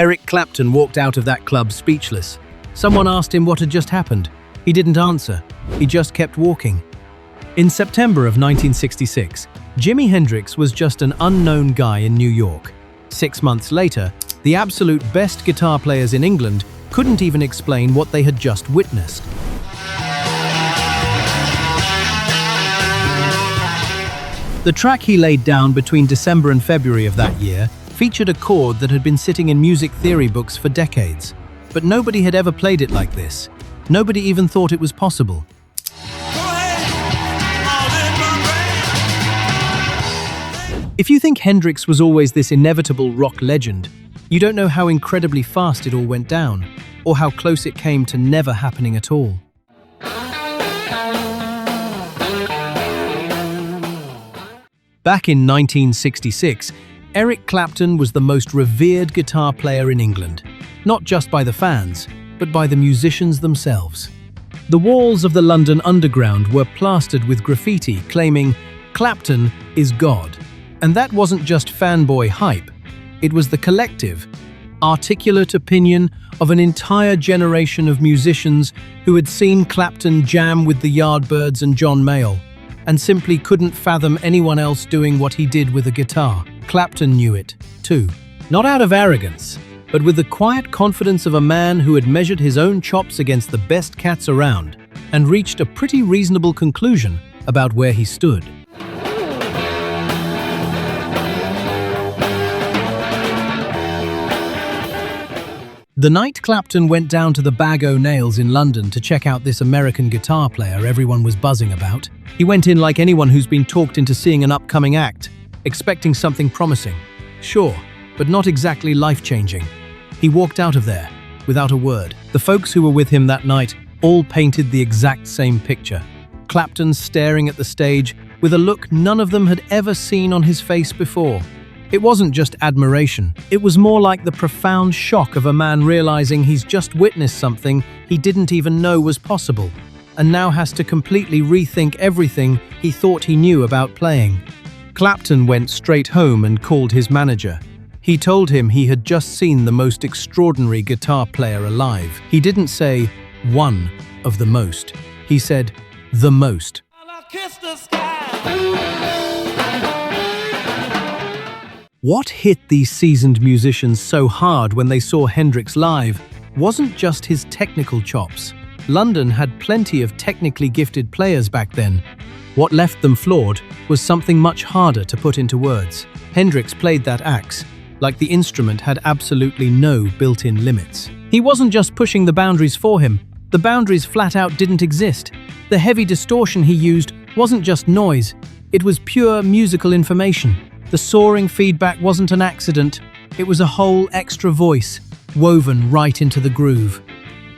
Eric Clapton walked out of that club speechless. Someone asked him what had just happened. He didn't answer. He just kept walking. In September of 1966, Jimi Hendrix was just an unknown guy in New York. 6 months later, the absolute best guitar players in England couldn't even explain what they had just witnessed. The track he laid down between December and February of that year featured a chord that had been sitting in music theory books for decades. But nobody had ever played it like this. Nobody even thought it was possible. If you think Hendrix was always this inevitable rock legend, you don't know how incredibly fast it all went down, or how close it came to never happening at all. Back in 1966, Eric Clapton was the most revered guitar player in England, not just by the fans, but by the musicians themselves. The walls of the London Underground were plastered with graffiti claiming, "Clapton is God." And that wasn't just fanboy hype, it was the collective, articulate opinion of an entire generation of musicians who had seen Clapton jam with the Yardbirds and John Mayall, and simply couldn't fathom anyone else doing what he did with a guitar. Clapton knew it, too. Not out of arrogance, but with the quiet confidence of a man who had measured his own chops against the best cats around and reached a pretty reasonable conclusion about where he stood. The night Clapton went down to the Bag O' Nails in London to check out this American guitar player everyone was buzzing about, he went in like anyone who's been talked into seeing an upcoming act, expecting something promising. Sure, but not exactly life-changing. He walked out of there, without a word. The folks who were with him that night all painted the exact same picture. Clapton staring at the stage with a look none of them had ever seen on his face before. It wasn't just admiration, it was more like the profound shock of a man realizing he's just witnessed something he didn't even know was possible, and now has to completely rethink everything he thought he knew about playing. Clapton went straight home and called his manager. He told him he had just seen the most extraordinary guitar player alive. He didn't say one of the most. He said the most. What hit these seasoned musicians so hard when they saw Hendrix live wasn't just his technical chops. London had plenty of technically gifted players back then. What left them floored was something much harder to put into words. Hendrix played that axe like the instrument had absolutely no built-in limits. He wasn't just pushing the boundaries for him, the boundaries flat out didn't exist. The heavy distortion he used wasn't just noise, it was pure musical information. The soaring feedback wasn't an accident, it was a whole extra voice, woven right into the groove.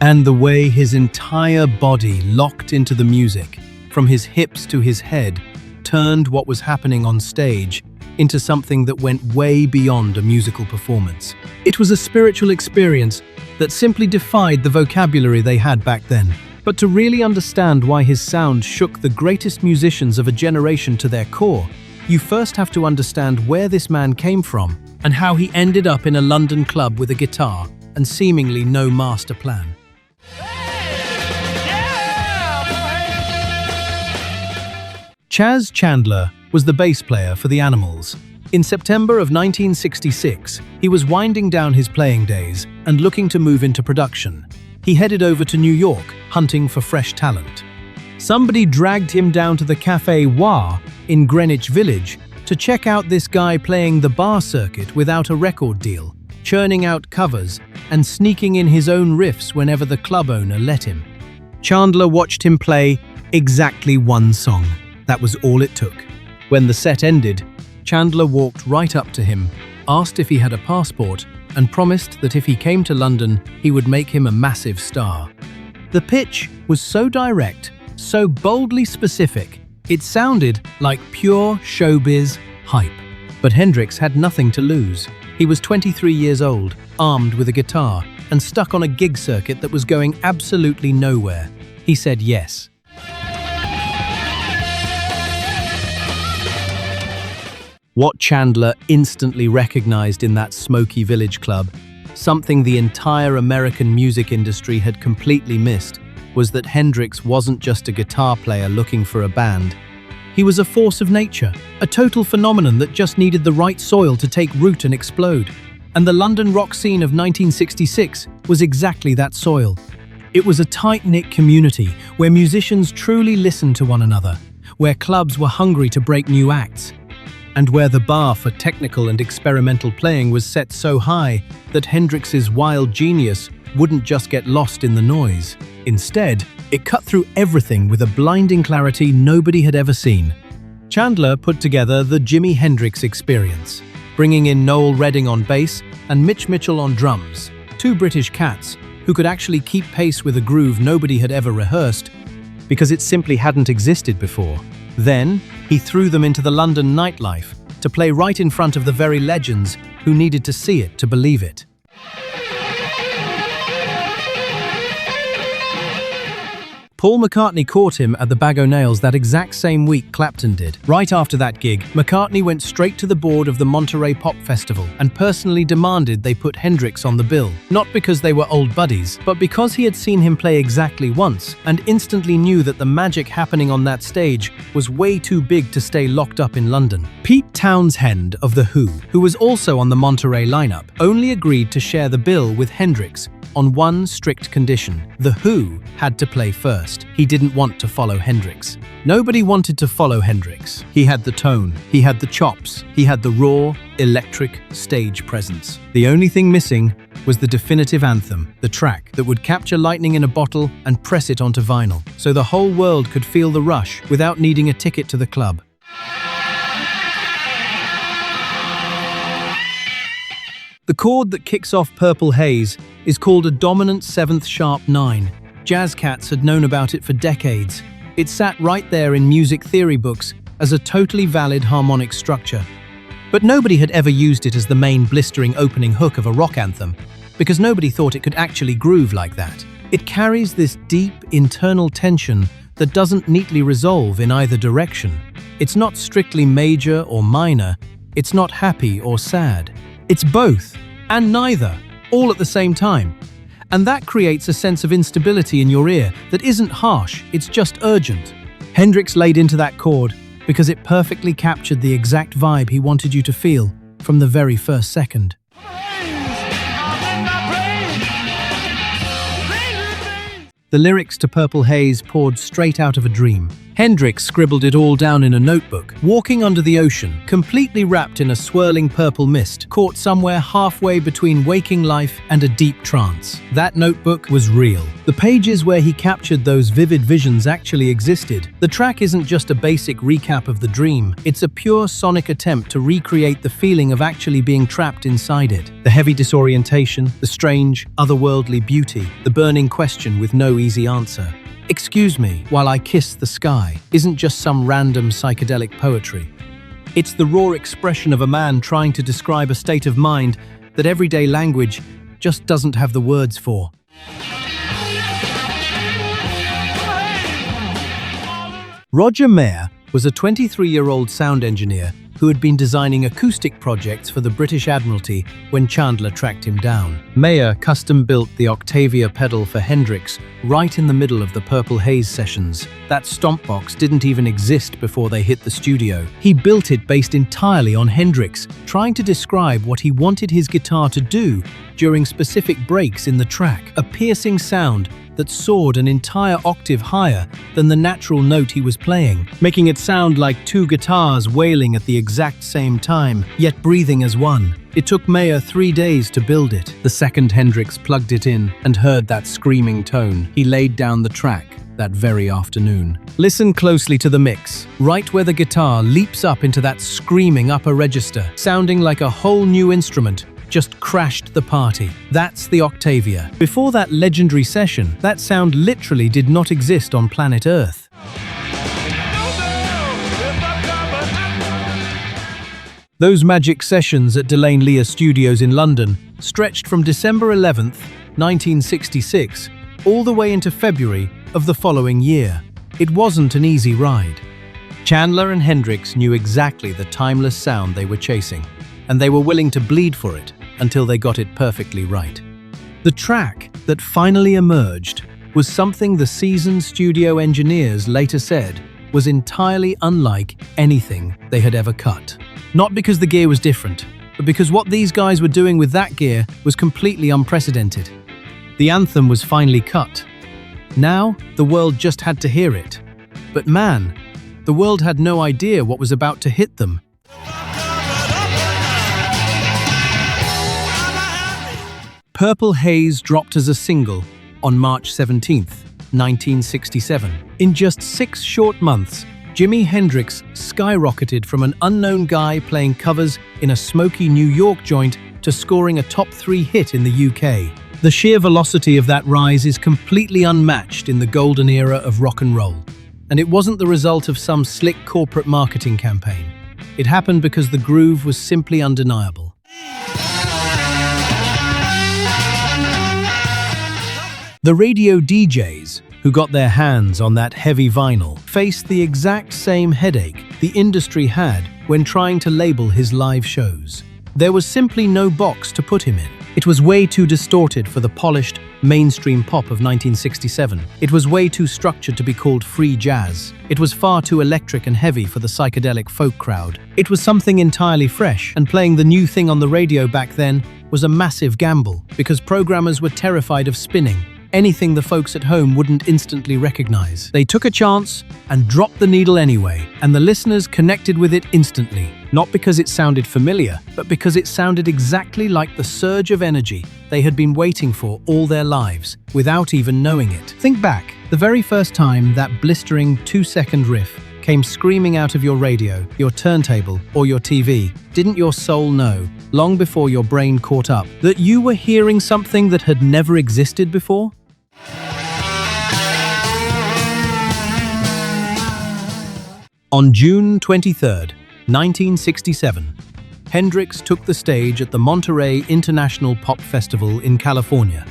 And the way his entire body locked into the music, from his hips to his head, turned what was happening on stage into something that went way beyond a musical performance. It was a spiritual experience that simply defied the vocabulary they had back then. But to really understand why his sound shook the greatest musicians of a generation to their core, you first have to understand where this man came from and how he ended up in a London club with a guitar and seemingly no master plan. Chas Chandler was the bass player for the Animals. In September of 1966, he was winding down his playing days and looking to move into production. He headed over to New York, hunting for fresh talent. Somebody dragged him down to the Café Wah in Greenwich Village to check out this guy playing the bar circuit without a record deal, churning out covers and sneaking in his own riffs whenever the club owner let him. Chandler watched him play exactly one song. That was all it took. When the set ended, Chandler walked right up to him, asked if he had a passport, and promised that if he came to London, he would make him a massive star. The pitch was so direct, so boldly specific, it sounded like pure showbiz hype. But Hendrix had nothing to lose. He was 23 years old, armed with a guitar, and stuck on a gig circuit that was going absolutely nowhere. He said yes. What Chandler instantly recognized in that smoky village club Something the entire American music industry had completely missed was that Hendrix wasn't just a guitar player looking for a band. He was a force of nature, a total phenomenon that just needed the right soil to take root and explode. And the London rock scene of 1966 was exactly that soil. It was a tight-knit community where musicians truly listened to one another, where clubs were hungry to break new acts, and where the bar for technical and experimental playing was set so high that Hendrix's wild genius wouldn't just get lost in the noise. Instead, it cut through everything with a blinding clarity nobody had ever seen. Chandler put together the Jimi Hendrix experience, bringing in Noel Redding on bass and Mitch Mitchell on drums, two British cats who could actually keep pace with a groove nobody had ever rehearsed because it simply hadn't existed before. Then, he threw them into the London nightlife to play right in front of the very legends who needed to see it to believe it. Paul McCartney caught him at the Bag O' Nails that exact same week Clapton did. Right after that gig, McCartney went straight to the board of the Monterey Pop Festival and personally demanded they put Hendrix on the bill. Not because they were old buddies, but because he had seen him play exactly once and instantly knew that the magic happening on that stage was way too big to stay locked up in London. Pete Townshend of The Who, who was also on the Monterey lineup, only agreed to share the bill with Hendrix on one strict condition. The Who had to play first. He didn't want to follow Hendrix. Nobody wanted to follow Hendrix. He had the tone, he had the chops, he had the raw, electric stage presence. The only thing missing was the definitive anthem, the track that would capture lightning in a bottle and press it onto vinyl, so the whole world could feel the rush without needing a ticket to the club. The chord that kicks off Purple Haze is called a dominant 7th sharp 9. Jazz cats had known about it for decades. It sat right there in music theory books as a totally valid harmonic structure. But nobody had ever used it as the main blistering opening hook of a rock anthem, because nobody thought it could actually groove like that. It carries this deep internal tension that doesn't neatly resolve in either direction. It's not strictly major or minor. It's not happy or sad. It's both, and neither, all at the same time. And that creates a sense of instability in your ear that isn't harsh, it's just urgent. Hendrix laid into that chord because it perfectly captured the exact vibe he wanted you to feel from the very first second. The lyrics to Purple Haze poured straight out of a dream. Hendrix scribbled it all down in a notebook, walking under the ocean, completely wrapped in a swirling purple mist, caught somewhere halfway between waking life and a deep trance. That notebook was real. The pages where he captured those vivid visions actually existed. The track isn't just a basic recap of the dream, it's a pure sonic attempt to recreate the feeling of actually being trapped inside it. The heavy disorientation, the strange, otherworldly beauty, the burning question with no easy answer. "Excuse me, while I kiss the sky" isn't just some random psychedelic poetry. It's the raw expression of a man trying to describe a state of mind that everyday language just doesn't have the words for. Roger Mayer was a 23-year-old sound engineer who had been designing acoustic projects for the British Admiralty when Chandler tracked him down. Mayer custom-built the Octavia pedal for Hendrix right in the middle of the Purple Haze sessions. That stomp box didn't even exist before they hit the studio. He built it based entirely on Hendrix, trying to describe what he wanted his guitar to do during specific breaks in the track, a piercing sound that soared an entire octave higher than the natural note he was playing, making it sound like two guitars wailing at the exact same time, yet breathing as one. It took Mayer 3 days to build it. The second Hendrix plugged it in and heard that screaming tone, he laid down the track that very afternoon. Listen closely to the mix, right where the guitar leaps up into that screaming upper register, sounding like a whole new instrument just crashed the party. That's the Octavia. Before that legendary session, that sound literally did not exist on planet Earth. Those magic sessions at Delane Lear Studios in London stretched from December 11th, 1966, all the way into February of the following year. It wasn't an easy ride. Chandler and Hendrix knew exactly the timeless sound they were chasing, and they were willing to bleed for it until they got it perfectly right. The track that finally emerged was something the seasoned studio engineers later said was entirely unlike anything they had ever cut. Not because the gear was different, but because what these guys were doing with that gear was completely unprecedented. The anthem was finally cut. Now, the world just had to hear it. But man, the world had no idea what was about to hit them. Purple Haze dropped as a single on March 17th, 1967. In just 6 short months, Jimi Hendrix skyrocketed from an unknown guy playing covers in a smoky New York joint to scoring a top 3 hit in the UK. The sheer velocity of that rise is completely unmatched in the golden era of rock and roll. And it wasn't the result of some slick corporate marketing campaign. It happened because the groove was simply undeniable. The radio DJs who got their hands on that heavy vinyl faced the exact same headache the industry had when trying to label his live shows. There was simply no box to put him in. It was way too distorted for the polished, mainstream pop of 1967. It was way too structured to be called free jazz. It was far too electric and heavy for the psychedelic folk crowd. It was something entirely fresh, and playing the new thing on the radio back then was a massive gamble because programmers were terrified of spinning anything the folks at home wouldn't instantly recognize. They took a chance and dropped the needle anyway, and the listeners connected with it instantly. Not because it sounded familiar, but because it sounded exactly like the surge of energy they had been waiting for all their lives, without even knowing it. Think back, the very first time that blistering 2-second riff came screaming out of your radio, your turntable, or your TV, didn't your soul know, long before your brain caught up, that you were hearing something that had never existed before? On June 23, 1967, Hendrix took the stage at the Monterey International Pop Festival in California.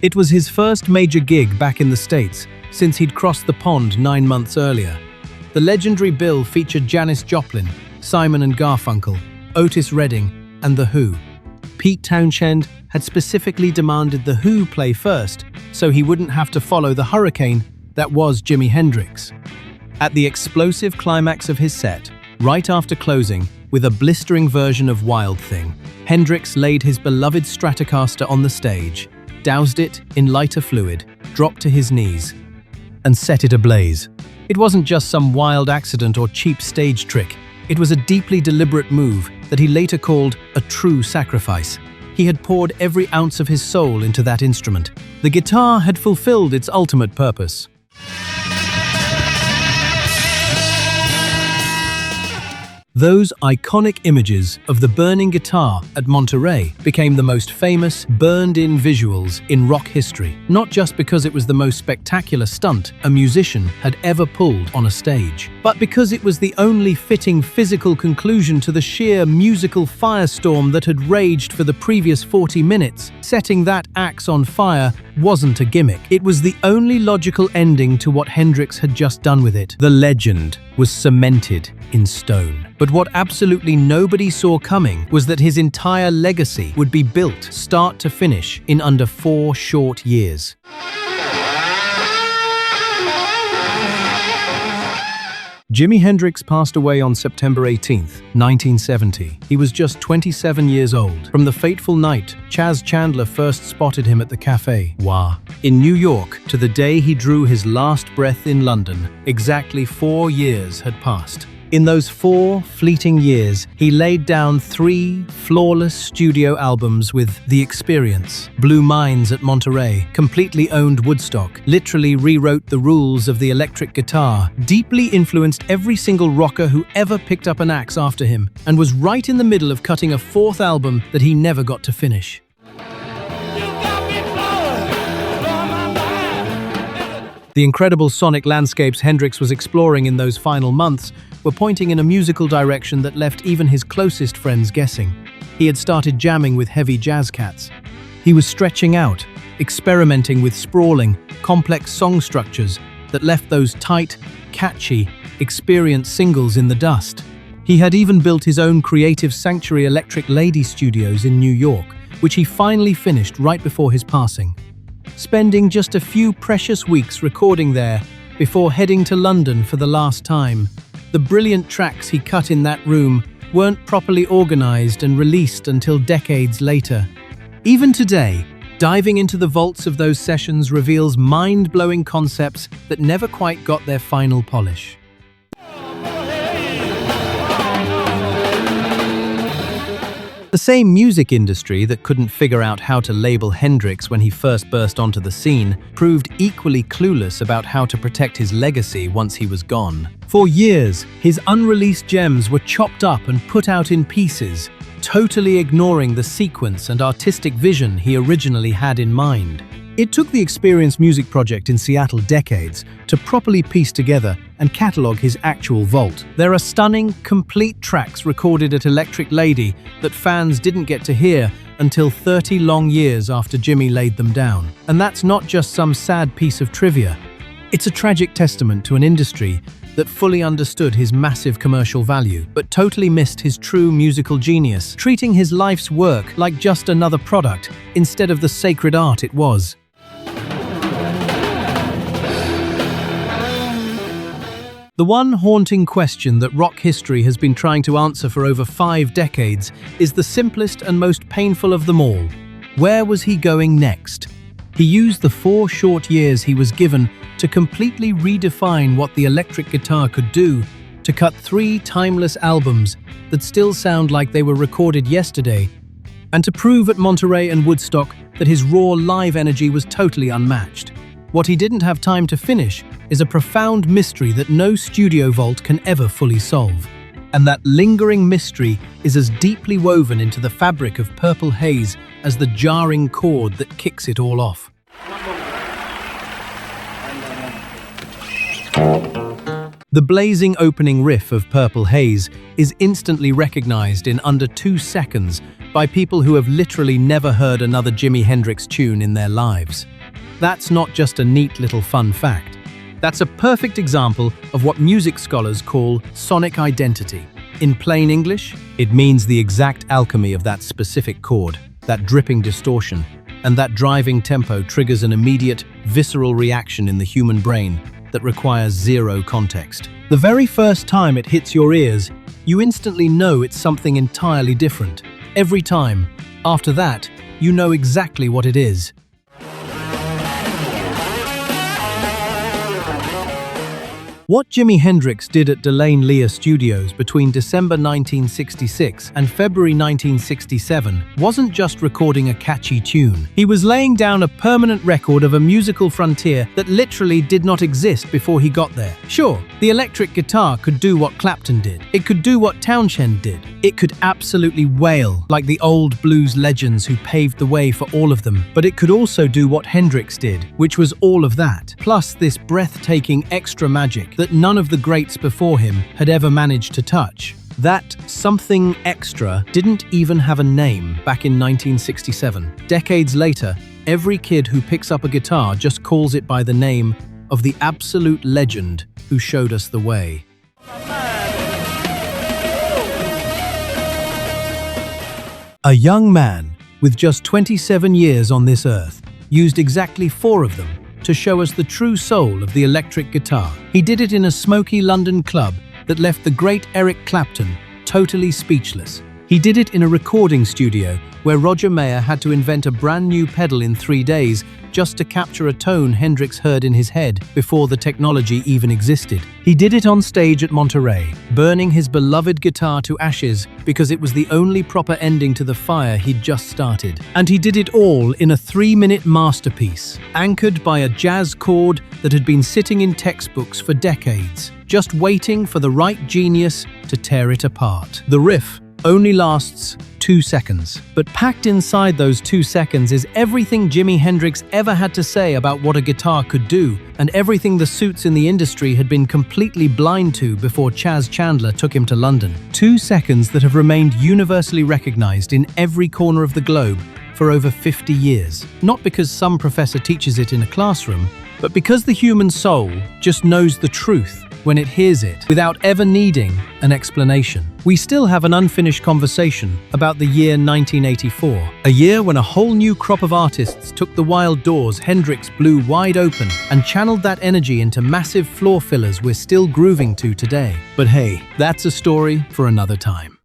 It was his first major gig back in the States since he'd crossed the pond 9 months earlier. The legendary bill featured Janis Joplin, Simon and Garfunkel, Otis Redding, and The Who. Pete Townshend had specifically demanded The Who play first so he wouldn't have to follow the hurricane that was Jimi Hendrix. At the explosive climax of his set, right after closing, with a blistering version of Wild Thing, Hendrix laid his beloved Stratocaster on the stage, doused it in lighter fluid, dropped to his knees, and set it ablaze. It wasn't just some wild accident or cheap stage trick. It was a deeply deliberate move that he later called a true sacrifice. He had poured every ounce of his soul into that instrument. The guitar had fulfilled its ultimate purpose. Those iconic images of the burning guitar at Monterey became the most famous burned-in visuals in rock history, not just because it was the most spectacular stunt a musician had ever pulled on a stage, but because it was the only fitting physical conclusion to the sheer musical firestorm that had raged for the previous 40 minutes. Setting that axe on fire wasn't a gimmick. It was the only logical ending to what Hendrix had just done with it. The legend was cemented in stone. But what absolutely nobody saw coming was that his entire legacy would be built start to finish in under 4 short years. Jimi Hendrix passed away on September 18, 1970. He was just 27 years old. From the fateful night Chas Chandler first spotted him at the Café Wah in New York to the day he drew his last breath in London, exactly 4 years had passed. In those 4 fleeting years, he laid down 3 flawless studio albums with The Experience, Blue Minds at Monterey, completely owned Woodstock, literally rewrote the rules of the electric guitar, deeply influenced every single rocker who ever picked up an axe after him, and was right in the middle of cutting a 4th album that he never got to finish. The incredible sonic landscapes Hendrix was exploring in those final months were pointing in a musical direction that left even his closest friends guessing. He had started jamming with heavy jazz cats. He was stretching out, experimenting with sprawling, complex song structures that left those tight, catchy, experienced singles in the dust. He had even built his own creative sanctuary Electric Lady Studios in New York, which he finally finished right before his passing. Spending just a few precious weeks recording there before heading to London for the last time, the brilliant tracks he cut in that room weren't properly organized and released until decades later. Even today, diving into the vaults of those sessions reveals mind-blowing concepts that never quite got their final polish. The same music industry that couldn't figure out how to label Hendrix when he first burst onto the scene proved equally clueless about how to protect his legacy once he was gone. For years, his unreleased gems were chopped up and put out in pieces, totally ignoring the sequence and artistic vision he originally had in mind. It took the Experience Music Project in Seattle decades to properly piece together and catalog his actual vault. There are stunning, complete tracks recorded at Electric Lady that fans didn't get to hear until 30 long years after Jimi laid them down. And that's not just some sad piece of trivia. It's a tragic testament to an industry that fully understood his massive commercial value, but totally missed his true musical genius, treating his life's work like just another product instead of the sacred art it was. The one haunting question that rock history has been trying to answer for over 5 decades is the simplest and most painful of them all. Where was he going next? He used the 4 short years he was given to completely redefine what the electric guitar could do, to cut 3 timeless albums that still sound like they were recorded yesterday, and to prove at Monterey and Woodstock that his raw live energy was totally unmatched. What he didn't have time to finish is a profound mystery that no studio vault can ever fully solve. And that lingering mystery is as deeply woven into the fabric of Purple Haze as the jarring chord that kicks it all off. The blazing opening riff of Purple Haze is instantly recognized in under 2 seconds by people who have literally never heard another Jimi Hendrix tune in their lives. That's not just a neat little fun fact. That's a perfect example of what music scholars call sonic identity. In plain English, it means the exact alchemy of that specific chord, that dripping distortion, and that driving tempo triggers an immediate, visceral reaction in the human brain that requires zero context. The very first time it hits your ears, you instantly know it's something entirely different. Every time. After that, you know exactly what it is. What Jimi Hendrix did at Delaine Lear Studios between December 1966 and February 1967 wasn't just recording a catchy tune. He was laying down a permanent record of a musical frontier that literally did not exist before he got there. Sure, the electric guitar could do what Clapton did. It could do what Townshend did. It could absolutely wail like the old blues legends who paved the way for all of them. But it could also do what Hendrix did, which was all of that, plus this breathtaking extra magic that none of the greats before him had ever managed to touch. That something extra didn't even have a name back in 1967. Decades later, every kid who picks up a guitar just calls it by the name of the absolute legend who showed us the way. A young man with just 27 years on this earth used exactly 4 of them to show us the true soul of the electric guitar. He did it in a smoky London club that left the great Eric Clapton totally speechless. He did it in a recording studio where Roger Mayer had to invent a brand new pedal in 3 days just to capture a tone Hendrix heard in his head before the technology even existed. He did it on stage at Monterey, burning his beloved guitar to ashes because it was the only proper ending to the fire he'd just started. And he did it all in a 3-minute masterpiece, anchored by a jazz chord that had been sitting in textbooks for decades, just waiting for the right genius to tear it apart. The riff only lasts 2 seconds. But packed inside those 2 seconds is everything Jimi Hendrix ever had to say about what a guitar could do, and everything the suits in the industry had been completely blind to before Chas Chandler took him to London. 2 seconds that have remained universally recognized in every corner of the globe for over 50 years. Not because some professor teaches it in a classroom, but because the human soul just knows the truth when it hears it, without ever needing an explanation. We still have an unfinished conversation about the year 1984, a year when a whole new crop of artists took the wild doors Hendrix blew wide open and channeled that energy into massive floor fillers we're still grooving to today. But hey, that's a story for another time.